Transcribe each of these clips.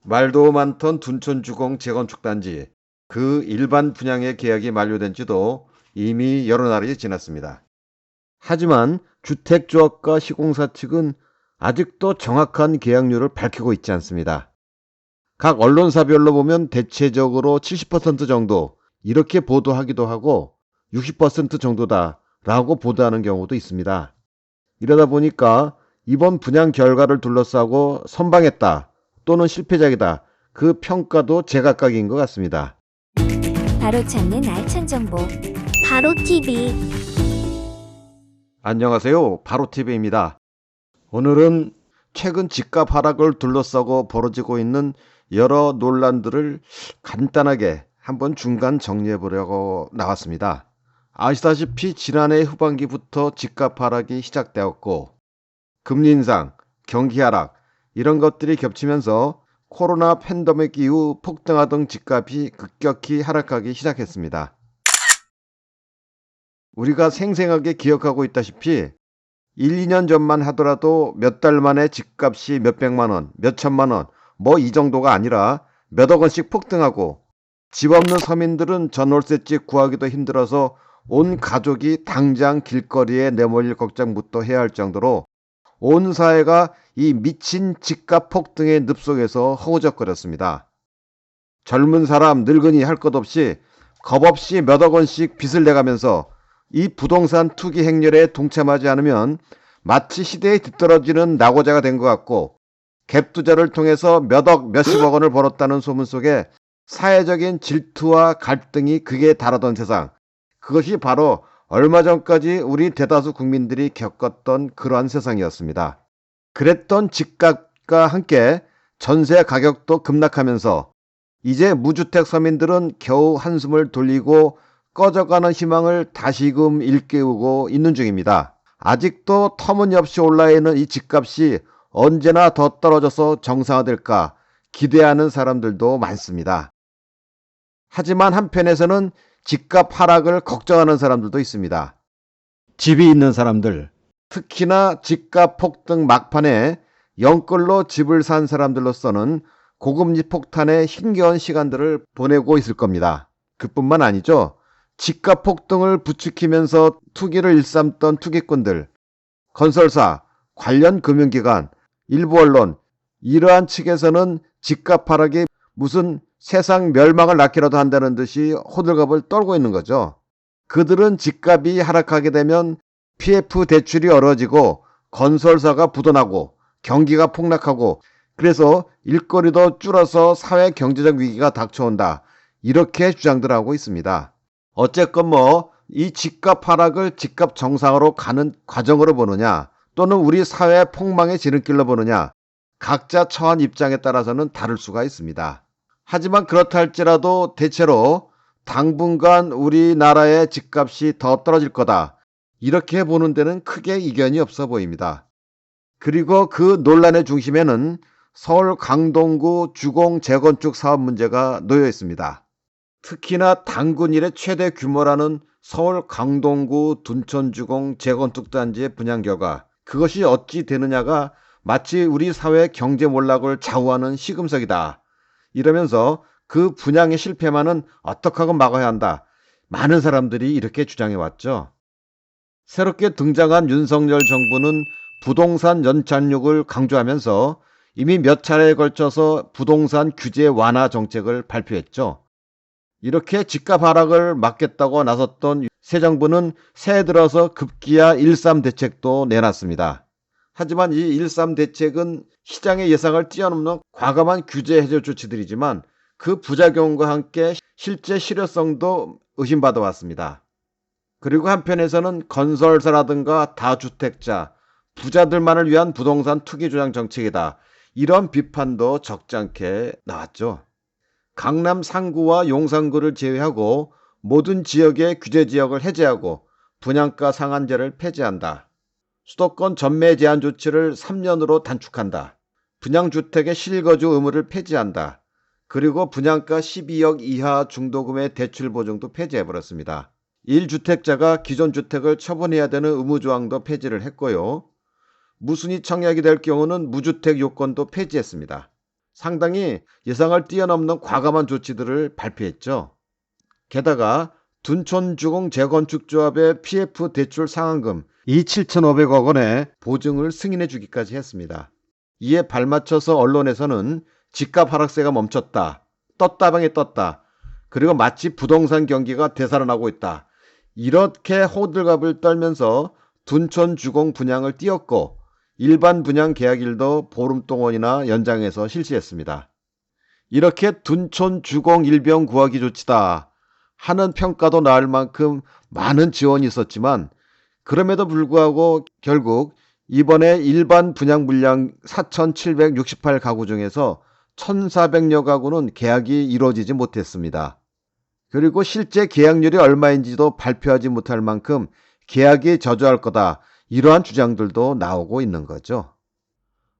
말도 많던 둔촌주공 재건축단지, 그 일반 분양의 계약이 만료된 지도 이미 여러 날이 지났습니다. 하지만 주택조합과 시공사 측은 아직도 정확한 계약률을 밝히고 있지 않습니다. 각 언론사별로 보면 대체적으로 70% 정도 이렇게 보도하기도 하고 60% 정도다라고 보도하는 경우도 있습니다. 이러다 보니까 이번 분양 결과를 둘러싸고 선방했다 또는 실패작이다, 그 평가도 제각각인 것 같습니다. 바로 찾는 알찬 정보 바로 TV. 안녕하세요. 바로TV입니다. 오늘은 최근 집값 하락을 둘러싸고 벌어지고 있는 여러 논란들을 간단하게 한번 중간 정리해 보려고 나왔습니다. 아시다시피 지난해 후반기부터 집값 하락이 시작되었고, 금리 인상, 경기 하락 이런 것들이 겹치면서 코로나 팬데믹 이후 폭등하던 집값이 급격히 하락하기 시작했습니다. 우리가 생생하게 기억하고 있다시피 1, 2년 전만 하더라도 몇 달 만에 집값이 몇백만 원, 몇천만 원, 뭐 이 정도가 아니라 몇억 원씩 폭등하고, 집 없는 서민들은 전월세집 구하기도 힘들어서 온 가족이 당장 길거리에 내몰릴 걱정부터 해야 할 정도로 온 사회가 이 미친 집값 폭등의 늪속에서 허우적거렸습니다. 젊은 사람, 늙은이 할 것 없이 겁없이 몇억 원씩 빚을 내가면서 이 부동산 투기 행렬에 동참하지 않으면 마치 시대에 뒤떨어지는 낙오자가 된 것 같고, 갭 투자를 통해서 몇억 몇십억 원을 벌었다는 소문 속에 사회적인 질투와 갈등이 극에 달하던 세상, 그것이 바로 얼마 전까지 우리 대다수 국민들이 겪었던 그러한 세상이었습니다. 그랬던 집값과 함께 전세 가격도 급락하면서 이제 무주택 서민들은 겨우 한숨을 돌리고 꺼져가는 희망을 다시금 일깨우고 있는 중입니다. 아직도 터무니없이 올라있는 이 집값이 언제나 더 떨어져서 정상화될까 기대하는 사람들도 많습니다. 하지만 한편에서는 집값 하락을 걱정하는 사람들도 있습니다. 집이 있는 사람들, 특히나 집값 폭등 막판에 영끌로 집을 산 사람들로서는 고금리 폭탄에 힘겨운 시간들을 보내고 있을 겁니다. 그뿐만 아니죠. 집값 폭등을 부추기면서 투기를 일삼던 투기꾼들, 건설사, 관련 금융기관, 일부 언론, 이러한 측에서는 집값 하락이 무슨 세상 멸망을 낳기라도 한다는 듯이 호들갑을 떨고 있는 거죠. 그들은 집값이 하락하게 되면 PF 대출이 얼어지고 건설사가 부도나고 경기가 폭락하고, 그래서 일거리도 줄어서 사회 경제적 위기가 닥쳐온다, 이렇게 주장들 하고 있습니다. 어쨌건 이 집값 하락을 집값 정상으로 가는 과정으로 보느냐 또는 우리 사회 폭망의 지름길로 보느냐, 각자 처한 입장에 따라서는 다를 수가 있습니다. 하지만 그렇다 할지라도 대체로 당분간 우리나라의 집값이 더 떨어질 거다, 이렇게 보는 데는 크게 이견이 없어 보입니다. 그리고 그 논란의 중심에는 서울 강동구 주공 재건축 사업 문제가 놓여 있습니다. 특히나 단군 이래 최대 규모라는 서울 강동구 둔촌주공 재건축단지의 분양 결과, 그것이 어찌 되느냐가 마치 우리 사회의 경제 몰락을 좌우하는 시금석이다, 이러면서 그 분양의 실패만은 어떻게 하고 막아야 한다, 많은 사람들이 이렇게 주장해왔죠. 새롭게 등장한 윤석열 정부는 부동산 연착륙을 강조하면서 이미 몇 차례에 걸쳐서 부동산 규제 완화 정책을 발표했죠. 이렇게 집값 하락을 막겠다고 나섰던 새 정부는 새해 들어서 급기야 1.3 대책도 내놨습니다. 하지만 이 1.3 대책은 시장의 예상을 뛰어넘는 과감한 규제 해저 조치들이지만 그 부작용과 함께 실제 실효성도 의심받아 왔습니다. 그리고 한편에서는 건설사라든가 다주택자, 부자들만을 위한 부동산 투기 조장 정책이다, 이런 비판도 적지 않게 나왔죠. 강남 상구와 용산구를 제외하고 모든 지역의 규제 지역을 해제하고 분양가 상한제를 폐지한다. 수도권 전매 제한 조치를 3년으로 단축한다. 분양주택의 실거주 의무를 폐지한다. 그리고 분양가 12억 이하 중도금의 대출 보증도 폐지해버렸습니다. 1주택자가 기존 주택을 처분해야 되는 의무조항도 폐지를 했고요. 무순위 청약이 될 경우는 무주택 요건도 폐지했습니다. 상당히 예상을 뛰어넘는 과감한 조치들을 발표했죠. 게다가 둔촌주공 재건축조합의 PF 대출 상환금 이 7,500억 원의 보증을 승인해 주기까지 했습니다. 이에 발맞춰서 언론에서는 집값 하락세가 멈췄다. 떴다방에 떴다. 그리고 마치 부동산 경기가 되살아나고 있다. 이렇게 호들갑을 떨면서 둔촌주공 분양을 띄웠고 일반 분양 계약일도 보름 동안이나 연장해서 실시했습니다. 이렇게 둔촌주공 일병 구하기 조치다 하는 평가도 나올 만큼 많은 지원이 있었지만 그럼에도 불구하고 결국 이번에 일반 분양 물량 4,768가구 중에서 1,400여 가구는 계약이 이루어지지 못했습니다. 그리고 실제 계약률이 얼마인지도 발표하지 못할 만큼 계약이 저조할 거다. 이러한 주장들도 나오고 있는 거죠.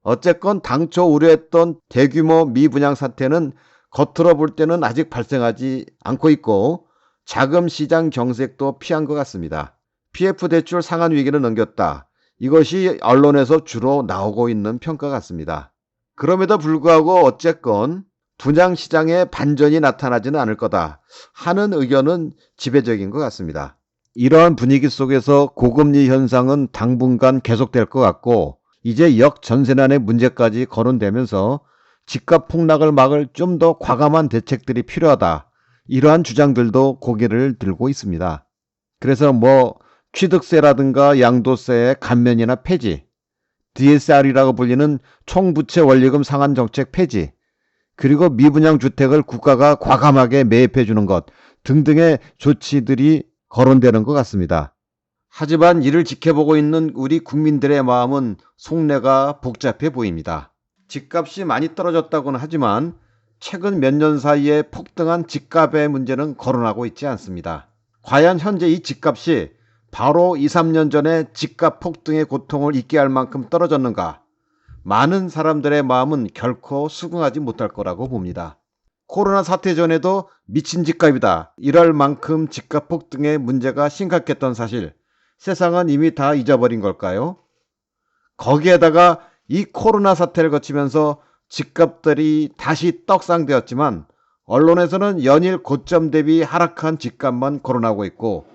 어쨌건 당초 우려했던 대규모 미분양 사태는 겉으로 볼 때는 아직 발생하지 않고 있고 자금 시장 경색도 피한 것 같습니다. PF 대출 상한 위기는 넘겼다. 이것이 언론에서 주로 나오고 있는 평가 같습니다. 그럼에도 불구하고 어쨌건 분양시장에 반전이 나타나지는 않을 거다 하는 의견은 지배적인 것 같습니다. 이러한 분위기 속에서 고금리 현상은 당분간 계속될 것 같고 이제 역전세난의 문제까지 거론되면서 집값 폭락을 막을 좀 더 과감한 대책들이 필요하다. 이러한 주장들도 고개를 들고 있습니다. 그래서 취득세라든가 양도세의 감면이나 폐지, DSR이라고 불리는 총부채 원리금 상한 정책 폐지, 그리고 미분양 주택을 국가가 과감하게 매입해 주는 것 등등의 조치들이 거론되는 것 같습니다. 하지만 이를 지켜보고 있는 우리 국민들의 마음은 속내가 복잡해 보입니다. 집값이 많이 떨어졌다고는 하지만 최근 몇 년 사이에 폭등한 집값의 문제는 거론하고 있지 않습니다. 과연 현재 이 집값이 바로 2, 3년 전에 집값 폭등의 고통을 잊게 할 만큼 떨어졌는가? 많은 사람들의 마음은 결코 수긍하지 못할 거라고 봅니다. 코로나 사태 전에도 미친 집값이다. 이럴 만큼 집값 폭등의 문제가 심각했던 사실, 세상은 이미 다 잊어버린 걸까요? 거기에다가 이 코로나 사태를 거치면서 집값들이 다시 떡상되었지만 언론에서는 연일 고점 대비 하락한 집값만 거론하고 있고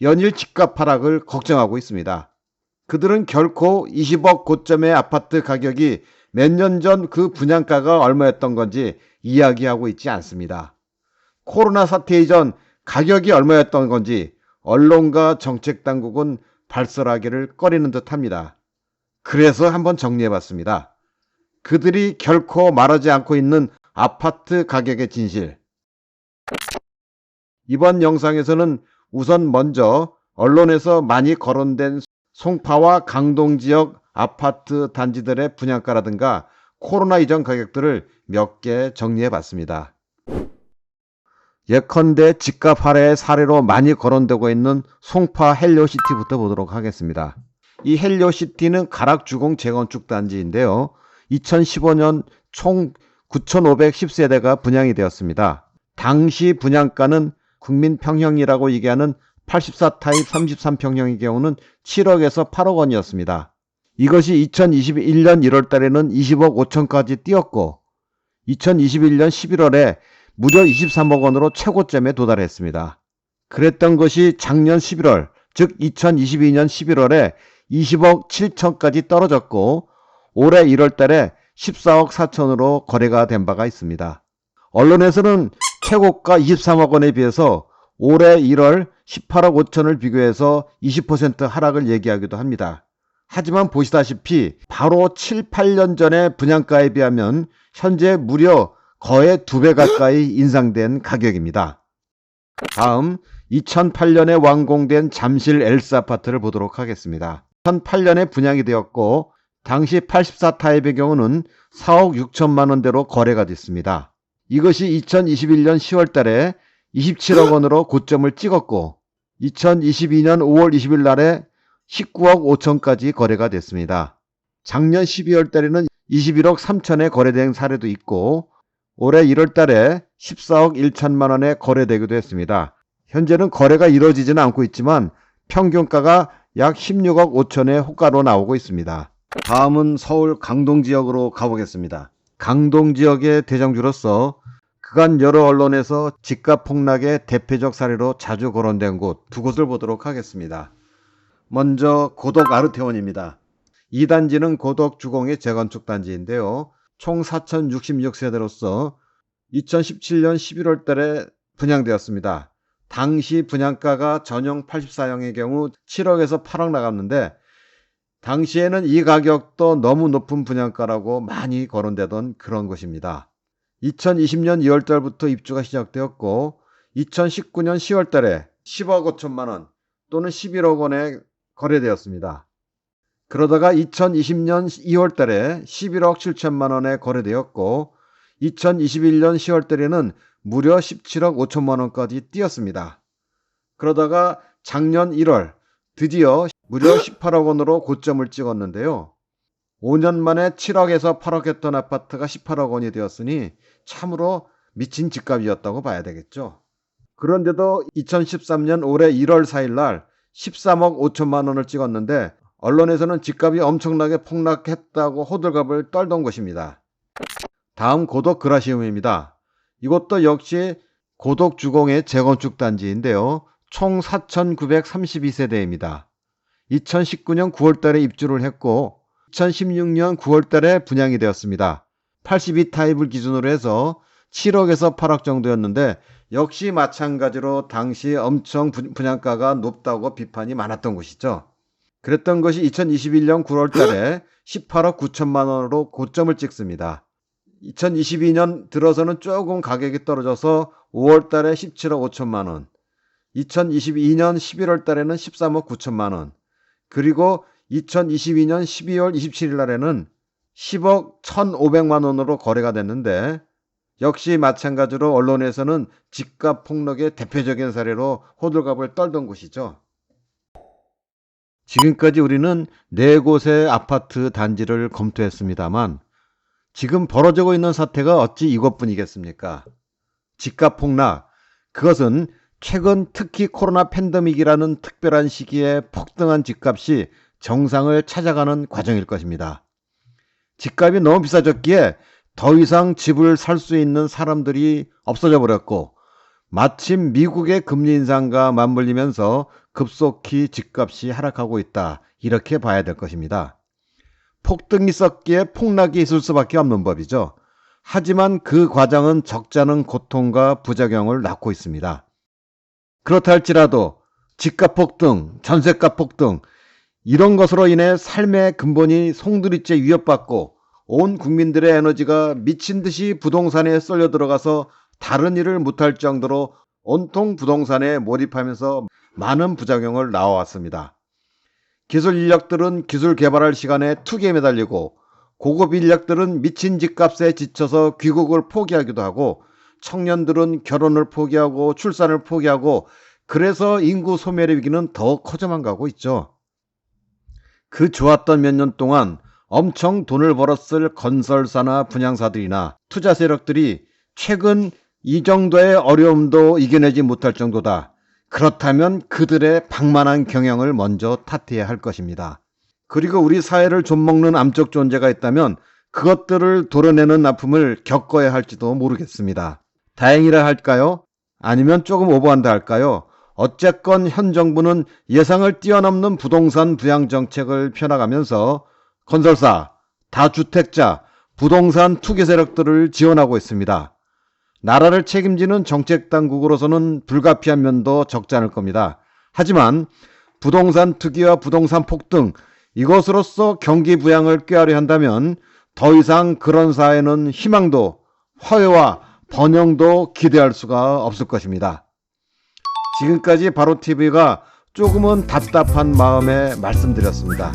연일 집값 하락을 걱정하고 있습니다. 그들은 결코 20억 고점의 아파트 가격이 몇 년 전 그 분양가가 얼마였던 건지 이야기하고 있지 않습니다. 코로나 사태 이전 가격이 얼마였던 건지 언론과 정책당국은 발설하기를 꺼리는 듯합니다. 그래서 한번 정리해봤습니다. 그들이 결코 말하지 않고 있는 아파트 가격의 진실. 이번 영상에서는 우선 먼저 언론에서 많이 거론된 송파와 강동 지역 아파트 단지들의 분양가라든가 코로나 이전 가격들을 몇 개 정리해봤습니다. 예컨대 집값 하락의 사례로 많이 거론되고 있는 송파 헬리오시티부터 보도록 하겠습니다. 이 헬리오시티는 가락주공 재건축 단지인데요. 2015년 총 9,510세대가 분양이 되었습니다. 당시 분양가는 국민평형이라고 얘기하는 84타입 33평형의 경우는 7억에서 8억 원이었습니다. 이것이 2021년 1월 달에는 20억 5천까지 뛰었고 2021년 11월에 무려 23억 원으로 최고점에 도달했습니다. 그랬던 것이 작년 11월, 즉 2022년 11월에 20억 7천까지 떨어졌고 올해 1월 달에 14억 4천으로 거래가 된 바가 있습니다. 언론에서는 최고가 23억 원에 비해서 올해 1월 18억 5천을 비교해서 20% 하락을 얘기하기도 합니다. 하지만 보시다시피 바로 7, 8년 전의 분양가에 비하면 현재 무려 거의 2배 가까이 인상된 가격입니다. 다음 2008년에 완공된 잠실 엘스 아파트를 보도록 하겠습니다. 2008년에 분양이 되었고 당시 84타입의 경우는 4억 6천만 원대로 거래가 됐습니다. 이것이 2021년 10월 달에 27억 원으로 고점을 찍었고 2022년 5월 20일 날에 19억 5천까지 거래가 됐습니다. 작년 12월 달에는 21억 3천에 거래된 사례도 있고 올해 1월 달에 14억 1천만 원에 거래되기도 했습니다. 현재는 거래가 이루어지지는 않고 있지만 평균가가 약 16억 5천의 호가로 나오고 있습니다. 다음은 서울 강동 지역으로 가보겠습니다. 강동 지역의 대장주로서 그간 여러 언론에서 집값 폭락의 대표적 사례로 자주 거론된 곳 두 곳을 보도록 하겠습니다. 먼저 고덕 아르테원입니다. 이 단지는 고덕 주공의 재건축 단지인데요. 총 4,066세대로서 2017년 11월 달에 분양되었습니다. 당시 분양가가 전용 84형의 경우 7억에서 8억 나갔는데 당시에는 이 가격도 너무 높은 분양가라고 많이 거론되던 그런 것입니다. 2020년 2월 달부터 입주가 시작되었고 2019년 10월 달에 10억 5천만 원 또는 11억 원에 거래되었습니다. 그러다가 2020년 2월 달에 11억 7천만 원에 거래되었고 2021년 10월 달에는 무려 17억 5천만 원까지 뛰었습니다. 그러다가 작년 1월 드디어 무려 18억 원으로 고점을 찍었는데요. 5년 만에 7억에서 8억 했던 아파트가 18억 원이 되었으니 참으로 미친 집값이었다고 봐야 되겠죠. 그런데도 2013년 올해 1월 4일 날 13억 5천만 원을 찍었는데 언론에서는 집값이 엄청나게 폭락했다고 호들갑을 떨던 것입니다. 다음 고덕 그라시움입니다. 이것도 역시 고덕 주공의 재건축 단지인데요. 총 4,932세대입니다. 2019년 9월 달에 입주를 했고 2016년 9월 달에 분양이 되었습니다. 82타입을 기준으로 해서 7억에서 8억 정도였는데 역시 마찬가지로 당시 엄청 분양가가 높다고 비판이 많았던 곳이죠. 그랬던 것이 2021년 9월 달에 18억 9천만 원으로 고점을 찍습니다. 2022년 들어서는 조금 가격이 떨어져서 5월 달에 17억 5천만 원, 2022년 11월 달에는 13억 9천만 원, 그리고 2022년 12월 27일 날에는 10억 1,500만 원으로 거래가 됐는데 역시 마찬가지로 언론에서는 집값 폭락의 대표적인 사례로 호들갑을 떨던 곳이죠. 지금까지 우리는 4곳의 아파트 단지를 검토했습니다만 지금 벌어지고 있는 사태가 어찌 이것뿐이겠습니까? 집값 폭락, 그것은 최근 특히 코로나 팬데믹이라는 특별한 시기에 폭등한 집값이 정상을 찾아가는 과정일 것입니다. 집값이 너무 비싸졌기에 더 이상 집을 살 수 있는 사람들이 없어져 버렸고 마침 미국의 금리 인상과 맞물리면서 급속히 집값이 하락하고 있다. 이렇게 봐야 될 것입니다. 폭등이 있었기에 폭락이 있을 수밖에 없는 법이죠. 하지만 그 과정은 적지 않은 고통과 부작용을 낳고 있습니다. 그렇다 할지라도 집값 폭등, 전세값 폭등 이런 것으로 인해 삶의 근본이 송두리째 위협받고 온 국민들의 에너지가 미친 듯이 부동산에 쏠려 들어가서 다른 일을 못할 정도로 온통 부동산에 몰입하면서 많은 부작용을 낳아왔습니다. 기술 인력들은 기술 개발할 시간에 투기에 매달리고 고급 인력들은 미친 집값에 지쳐서 귀국을 포기하기도 하고 청년들은 결혼을 포기하고 출산을 포기하고 그래서 인구 소멸의 위기는 더 커져만 가고 있죠. 그 좋았던 몇 년 동안 엄청 돈을 벌었을 건설사나 분양사들이나 투자 세력들이 최근 이 정도의 어려움도 이겨내지 못할 정도다. 그렇다면 그들의 방만한 경영을 먼저 탓해야 할 것입니다. 그리고 우리 사회를 좀먹는 암적 존재가 있다면 그것들을 도려내는 아픔을 겪어야 할지도 모르겠습니다. 다행이라 할까요? 아니면 조금 오버한다 할까요? 어쨌건 현 정부는 예상을 뛰어넘는 부동산 부양 정책을 펴나가면서 건설사, 다주택자, 부동산 투기 세력들을 지원하고 있습니다. 나라를 책임지는 정책 당국으로서는 불가피한 면도 적지 않을 겁니다. 하지만 부동산 투기와 부동산 폭등 이것으로서 경기 부양을 꾀하려 한다면 더 이상 그런 사회는 희망도 화해와 번영도 기대할 수가 없을 것입니다. 지금까지 바로TV가 조금은 답답한 마음에 말씀드렸습니다.